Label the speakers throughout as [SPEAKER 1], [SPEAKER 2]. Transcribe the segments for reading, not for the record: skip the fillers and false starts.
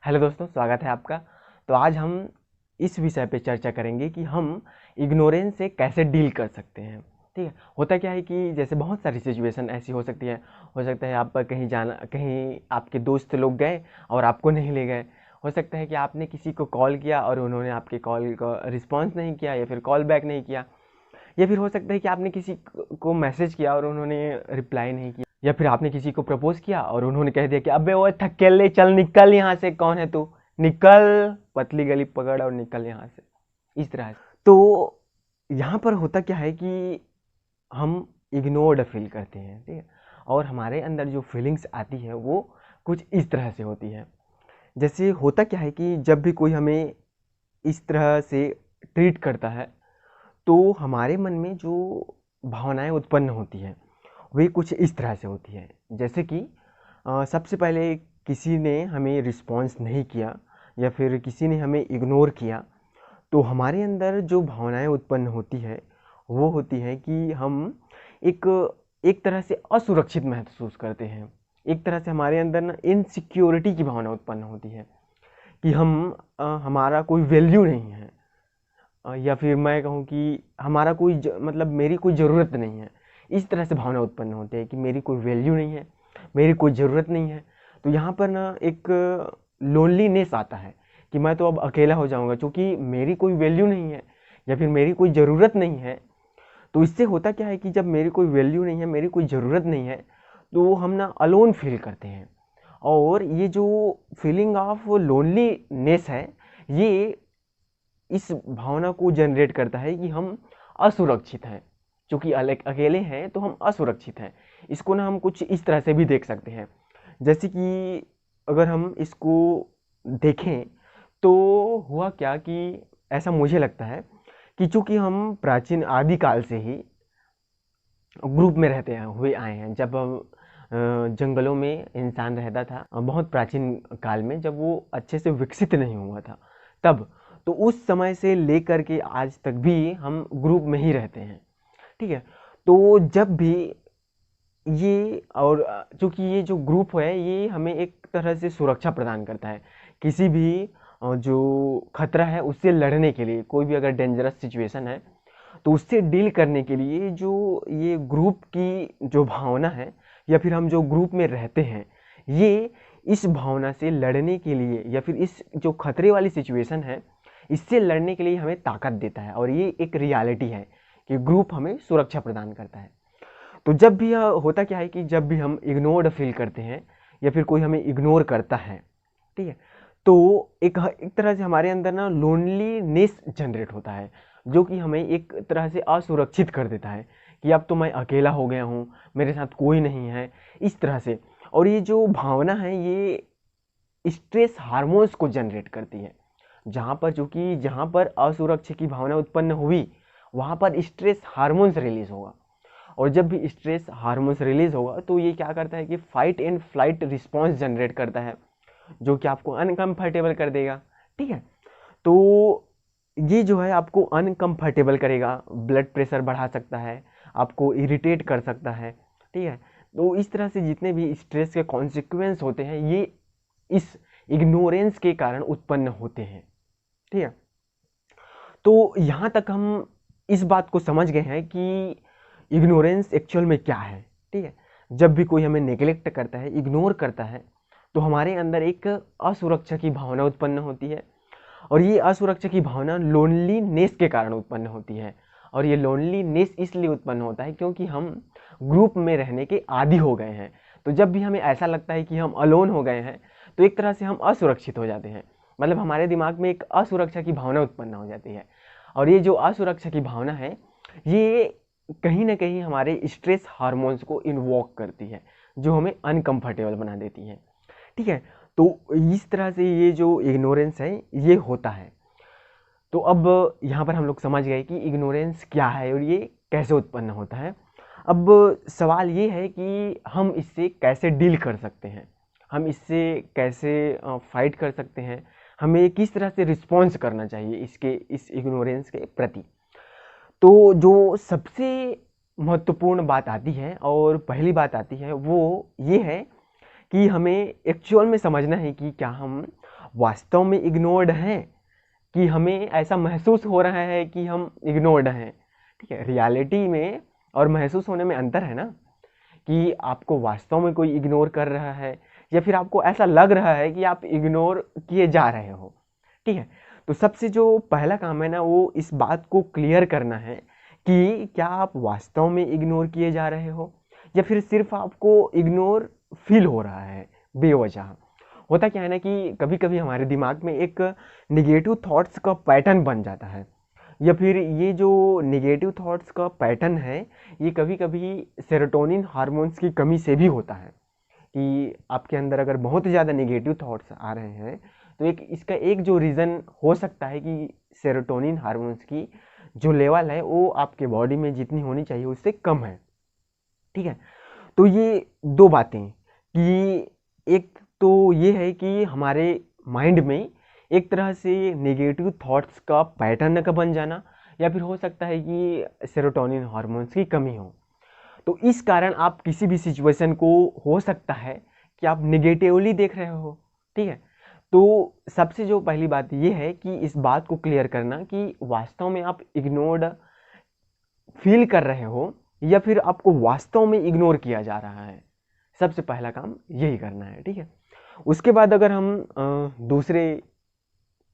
[SPEAKER 1] Hello दोस्तों, स्वागत है आपका। तो आज हम इस विषय पे चर्चा करेंगे कि हम इग्नोरेंस से कैसे डील कर सकते हैं। ठीक है, होता क्या है कि जैसे बहुत सारी सिचुएशन ऐसी हो सकती है। हो सकता है आप कहीं आपके दोस्त लोग गए और आपको नहीं ले गए। हो सकता है कि आपने किसी को कॉल किया और उन्होंने आपके कॉल का रिस्पॉन्स नहीं किया या फिर कॉल बैक नहीं किया। या फिर हो सकता है कि आपने किसी को मैसेज किया और उन्होंने रिप्लाई नहीं किया। या फिर आपने किसी को प्रपोज किया और उन्होंने कह दिया कि अबे वो थकेले, चल निकल यहाँ से, कौन है तू, निकल, पतली गली पकड़ और निकल यहाँ से, इस तरह से। तो यहाँ पर होता क्या है कि हम इग्नोर्ड फील करते हैं। ठीक है, और हमारे अंदर जो फीलिंग्स आती है वो कुछ इस तरह से होती है। जैसे होता क्या है कि जब भी कोई हमें इस तरह से ट्रीट करता है तो हमारे मन में जो भावनाएं उत्पन्न होती हैं वे कुछ इस तरह से होती है। जैसे कि सबसे पहले किसी ने हमें रिस्पॉन्स नहीं किया या फिर किसी ने हमें इग्नोर किया, तो हमारे अंदर जो भावनाएं उत्पन्न होती है वो होती है कि हम एक एक तरह से असुरक्षित महसूस करते हैं। एक तरह से हमारे अंदर ना इनसिक्योरिटी की भावना उत्पन्न होती है कि हमारा कोई वैल्यू नहीं है। या फिर मैं कहूँ कि हमारा मतलब मेरी कोई ज़रूरत नहीं है। इस तरह से भावना उत्पन्न होती है कि मेरी कोई वैल्यू नहीं है, मेरी कोई ज़रूरत नहीं है। तो यहाँ पर ना एक लोनलीनेस आता है कि मैं तो अब अकेला हो जाऊँगा, क्योंकि मेरी कोई वैल्यू नहीं है या फिर मेरी कोई ज़रूरत नहीं है। तो इससे होता क्या है कि जब मेरी कोई वैल्यू नहीं है, मेरी कोई ज़रूरत नहीं है, तो हम ना अलोन फील करते हैं। और ये जो फीलिंग ऑफ लोनलीनेस है, ये इस भावना को जनरेट करता है कि हम असुरक्षित हैं। क्योंकि अकेले हैं तो हम असुरक्षित हैं। इसको ना हम कुछ इस तरह से भी देख सकते हैं। जैसे कि अगर हम इसको देखें तो हुआ क्या कि ऐसा मुझे लगता है कि चूंकि हम प्राचीन आदिकाल से ही ग्रुप में रहते हैं हुए आए हैं। जब जंगलों में इंसान रहता था, बहुत प्राचीन काल में, जब वो अच्छे से विकसित नहीं हुआ था तब, तो उस समय से लेकर के आज तक भी हम ग्रुप में ही रहते हैं। ठीक है, तो जब भी ये और चूंकि ये जो ग्रुप है ये हमें एक तरह से सुरक्षा प्रदान करता है। किसी भी जो खतरा है उससे लड़ने के लिए, कोई भी अगर डेंजरस सिचुएशन है तो उससे डील करने के लिए जो ये ग्रुप की जो भावना है या फिर हम जो ग्रुप में रहते हैं, ये इस भावना से लड़ने के लिए या फिर इस जो खतरे वाली सिचुएशन है इससे लड़ने के लिए हमें ताकत देता है। और ये एक रियलिटी है कि ग्रुप हमें सुरक्षा प्रदान करता है। तो जब भी होता क्या है कि जब भी हम इग्नोर्ड फील करते हैं या फिर कोई हमें इग्नोर करता है, ठीक है, तो एक तरह से हमारे अंदर ना लोनलीनेस जनरेट होता है, जो कि हमें एक तरह से असुरक्षित कर देता है कि अब तो मैं अकेला हो गया हूँ, मेरे साथ कोई नहीं है, इस तरह से। और ये जो भावना है ये स्ट्रेस हार्मोन्स को जनरेट करती है। जहाँ पर असुरक्षा की भावना उत्पन्न हुई वहाँ पर स्ट्रेस हार्मोन्स रिलीज होगा। और जब भी स्ट्रेस हार्मोन्स रिलीज होगा तो ये क्या करता है कि fight and flight response generate करता है, जो कि आपको अनकंफर्टेबल कर देगा। ठीक है, तो ये जो है आपको अनकंफर्टेबल करेगा, ब्लड प्रेशर बढ़ा सकता है, आपको इरिटेट कर सकता है। ठीक है, तो इस तरह से जितने भी स्ट्रेस के कॉन्सिक्वेंस होते हैं ये इस इग्नोरेंस के कारण उत्पन्न होते हैं। ठीक है, तो यहाँ तक हम इस बात को समझ गए हैं कि इग्नोरेंस एक्चुअल में क्या है। ठीक है, जब भी कोई हमें नेग्लेक्ट करता है, इग्नोर करता है, तो हमारे अंदर एक असुरक्षा की भावना उत्पन्न होती है। और ये असुरक्षा की भावना लोनलीनेस के कारण उत्पन्न होती है। और ये लोनलीनेस इसलिए उत्पन्न होता है क्योंकि हम ग्रुप में रहने के आदी हो गए हैं। तो जब भी हमें ऐसा लगता है कि हम अलोन हो गए हैं तो एक तरह से हम असुरक्षित हो जाते हैं। मतलब हमारे दिमाग में एक असुरक्षा की भावना उत्पन्न हो जाती है। और ये जो असुरक्षा की भावना है ये कहीं ना कहीं हमारे स्ट्रेस हार्मोन्स को इन्वोक करती है, जो हमें अनकंफर्टेबल बना देती है। ठीक है, तो इस तरह से ये जो इग्नोरेंस है ये होता है। तो अब यहाँ पर हम लोग समझ गए कि इग्नोरेंस क्या है और ये कैसे उत्पन्न होता है। अब सवाल ये है कि हम इससे कैसे डील कर सकते हैं, हम इससे कैसे फाइट कर सकते हैं, हमें किस तरह से रिस्पॉन्स करना चाहिए इस इग्नोरेंस के प्रति। तो जो सबसे महत्वपूर्ण बात आती है और पहली बात आती है वो ये है कि हमें एक्चुअल में समझना है कि क्या हम वास्तव में इग्नोर्ड हैं कि हमें ऐसा महसूस हो रहा है कि हम इग्नोर्ड हैं। ठीक है, रियलिटी में और महसूस होने में अंतर है ना, कि आपको वास्तव में कोई इग्नोर कर रहा है या फिर आपको ऐसा लग रहा है कि आप इग्नोर किए जा रहे हो। ठीक है, तो सबसे जो पहला काम है ना, वो इस बात को क्लियर करना है कि क्या आप वास्तव में इग्नोर किए जा रहे हो या फिर सिर्फ आपको इग्नोर फील हो रहा है बेवजह। होता क्या है ना कि कभी कभी हमारे दिमाग में एक निगेटिव थॉट्स का पैटर्न बन जाता है, या फिर ये जो निगेटिव थॉट्स का पैटर्न है ये कभी कभी सेरोटोनिन हार्मोन्स की कमी से भी होता है। कि आपके अंदर अगर बहुत ज़्यादा निगेटिव थॉट्स आ रहे हैं तो इसका एक जो रीज़न हो सकता है कि सेरोटोनिन हार्मोन्स की जो लेवल है वो आपके बॉडी में जितनी होनी चाहिए उससे कम है। ठीक है, तो ये दो बातें कि एक तो ये है कि हमारे माइंड में एक तरह से नेगेटिव थॉट्स का पैटर्न का बन जाना, या फिर हो सकता है कि सेरोटोनिन हार्मोन्स की कमी हो। तो इस कारण आप किसी भी सिचुएशन को हो सकता है कि आप निगेटिवली देख रहे हो। ठीक है, तो सबसे जो पहली बात ये है कि इस बात को क्लियर करना कि वास्तव में आप इग्नोर्ड फील कर रहे हो या फिर आपको वास्तव में इग्नोर किया जा रहा है। सबसे पहला काम यही करना है। ठीक है, उसके बाद अगर हम दूसरे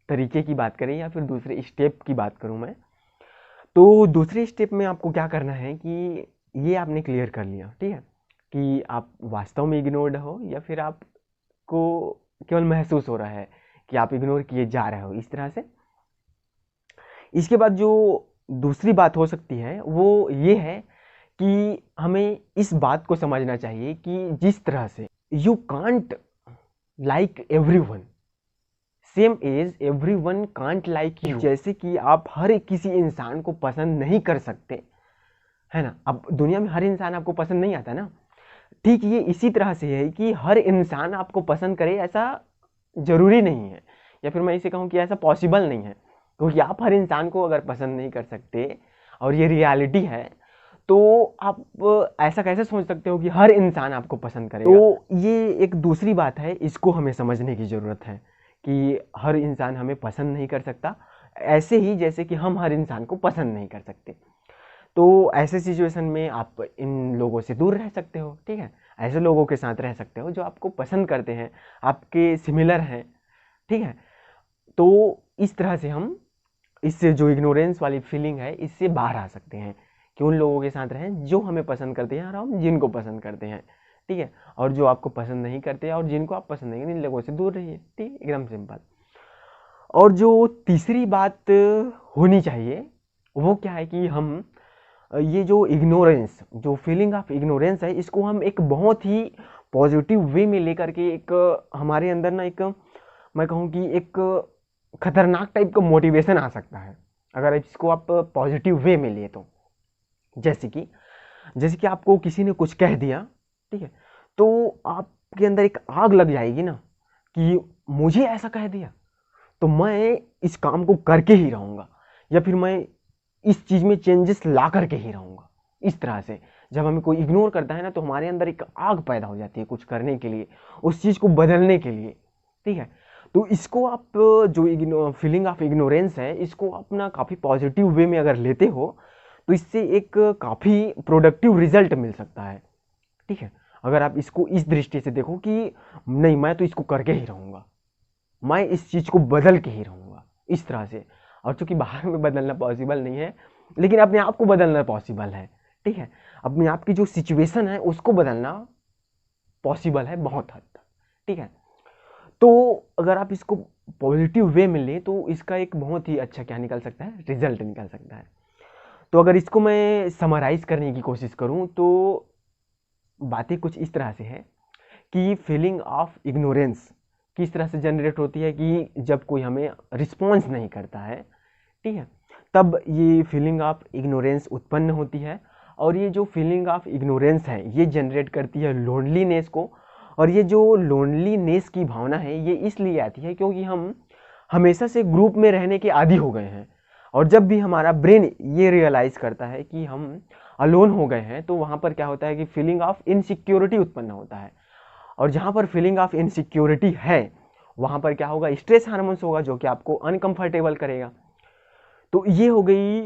[SPEAKER 1] तरीके की बात करें या फिर दूसरे स्टेप की बात करूं मैं, तो दूसरे स्टेप में आपको क्या करना है कि ये आपने क्लियर कर लिया। ठीक है, कि आप वास्तव में इग्नोर्ड हो या फिर आपको केवल महसूस हो रहा है कि आप इग्नोर किए जा रहे हो इस तरह से। इसके बाद जो दूसरी बात हो सकती है वो ये है कि हमें इस बात को समझना चाहिए कि जिस तरह से you can't like everyone same as everyone can't like you, जैसे कि आप हर किसी इंसान को पसंद नहीं कर सकते है ना। अब दुनिया में हर इंसान आपको पसंद नहीं आता ना, ठीक ये इसी तरह से है कि हर इंसान आपको पसंद करे ऐसा जरूरी नहीं है, या फिर मैं इसे कहूँ कि ऐसा पॉसिबल नहीं है, क्योंकि आप हर इंसान को अगर पसंद नहीं कर सकते और ये रियलिटी है तो आप ऐसा कैसे सोच सकते हो कि हर इंसान आपको पसंद करेगा। तो ये एक दूसरी बात है, इसको हमें समझने की ज़रूरत है कि हर इंसान हमें पसंद नहीं कर सकता, ऐसे ही जैसे कि हम हर इंसान को पसंद नहीं कर सकते। तो ऐसे सिचुएशन में आप इन लोगों से दूर रह सकते हो। ठीक है, ऐसे लोगों के साथ रह सकते हो जो आपको पसंद करते हैं, आपके सिमिलर हैं। ठीक है, तो इस तरह से हम इससे जो इग्नोरेंस वाली फीलिंग है इससे बाहर आ सकते हैं कि उन लोगों के साथ रहें जो हमें पसंद करते हैं और हम जिनको पसंद करते हैं। ठीक है, और जो आपको पसंद नहीं करते और जिनको आप पसंद नहीं, इन लोगों से दूर रहिए। ठीक, एकदम सिंपल। और जो तीसरी बात होनी चाहिए वो क्या है कि हम ये जो इग्नोरेंस, जो फीलिंग ऑफ इग्नोरेंस है, इसको हम एक बहुत ही पॉजिटिव वे में लेकर के एक हमारे अंदर ना एक मैं कहूँ कि एक खतरनाक टाइप का मोटिवेशन आ सकता है अगर इसको आप पॉजिटिव वे में लिए तो। जैसे कि आपको किसी ने कुछ कह दिया, ठीक है, तो आपके अंदर एक आग लग जाएगी ना कि मुझे ऐसा कह दिया तो मैं इस काम को करके ही रहूँगा, या फिर मैं इस चीज़ में चेंजेस ला करके ही रहूँगा। इस तरह से जब हमें कोई इग्नोर करता है ना तो हमारे अंदर एक आग पैदा हो जाती है कुछ करने के लिए, उस चीज़ को बदलने के लिए। ठीक है, तो इसको आप जो फीलिंग ऑफ इग्नोरेंस है इसको अपना काफ़ी पॉजिटिव वे में अगर लेते हो तो इससे एक काफ़ी प्रोडक्टिव रिजल्ट मिल सकता है। ठीक है, अगर आप इसको इस दृष्टि से देखो कि नहीं मैं तो इसको करके ही रहूँगा, मैं इस चीज़ को बदल के ही रहूँगा इस तरह से। और चूंकि बाहर में बदलना पॉसिबल नहीं है लेकिन अपने आप को बदलना पॉसिबल है। ठीक है, अपने आप की जो सिचुएशन है उसको बदलना पॉसिबल है बहुत हद तक। ठीक है, तो अगर आप इसको पॉजिटिव वे में लें तो इसका एक बहुत ही अच्छा क्या निकल सकता है, रिजल्ट निकल सकता है। तो अगर इसको मैं समराइज करने की कोशिश करूं तो बातें कुछ इस तरह से है कि फीलिंग ऑफ इग्नोरेंस किस तरह से जनरेट होती है कि जब कोई हमें रिस्पॉन्स नहीं करता है, ठीक है, तब ये फीलिंग ऑफ इग्नोरेंस उत्पन्न होती है। और ये जो फीलिंग ऑफ इग्नोरेंस है ये जनरेट करती है लोनलीनेस को। और ये जो लोनलीनेस की भावना है ये इसलिए आती है क्योंकि हम हमेशा से ग्रुप में रहने के आदी हो गए हैं, और जब भी हमारा ब्रेन ये रियलाइज़ करता है कि हम अलोन हो गए हैं तो वहाँ पर क्या होता है कि फीलिंग ऑफ इनसिक्योरिटी उत्पन्न होता है। और जहाँ पर फीलिंग ऑफ इनसिक्योरिटी है वहाँ पर क्या होगा, स्ट्रेस हार्मोन्स होगा जो कि आपको अनकंफर्टेबल करेगा। तो ये हो गई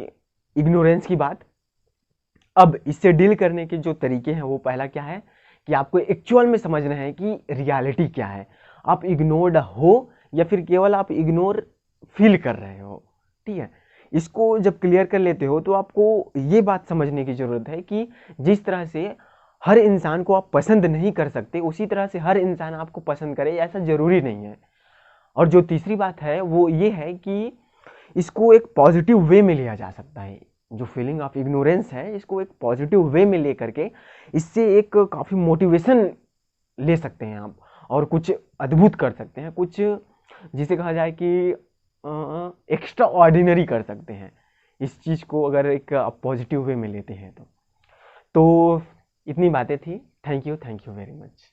[SPEAKER 1] इग्नोरेंस की बात। अब इससे डील करने के जो तरीके हैं वो पहला क्या है कि आपको एक्चुअल में समझना है कि रियलिटी क्या है, आप इग्नोर्ड हो या फिर केवल आप इग्नोर फील कर रहे हो। ठीक है, इसको जब क्लियर कर लेते हो तो आपको ये बात समझने की ज़रूरत है कि जिस तरह से हर इंसान को आप पसंद नहीं कर सकते, उसी तरह से हर इंसान आपको पसंद करे ऐसा ज़रूरी नहीं है। और जो तीसरी बात है वो ये है कि इसको एक पॉजिटिव वे में लिया जा सकता है। जो फीलिंग ऑफ इग्नोरेंस है इसको एक पॉजिटिव वे में ले करके इससे एक काफ़ी मोटिवेशन ले सकते हैं आप, और कुछ अद्भुत कर सकते हैं, कुछ जिसे कहा जाए कि एक्स्ट्रा ऑर्डिनरी कर सकते हैं इस चीज़ को, अगर एक पॉजिटिव वे में लेते हैं तो इतनी बातें थी। Thank you very much.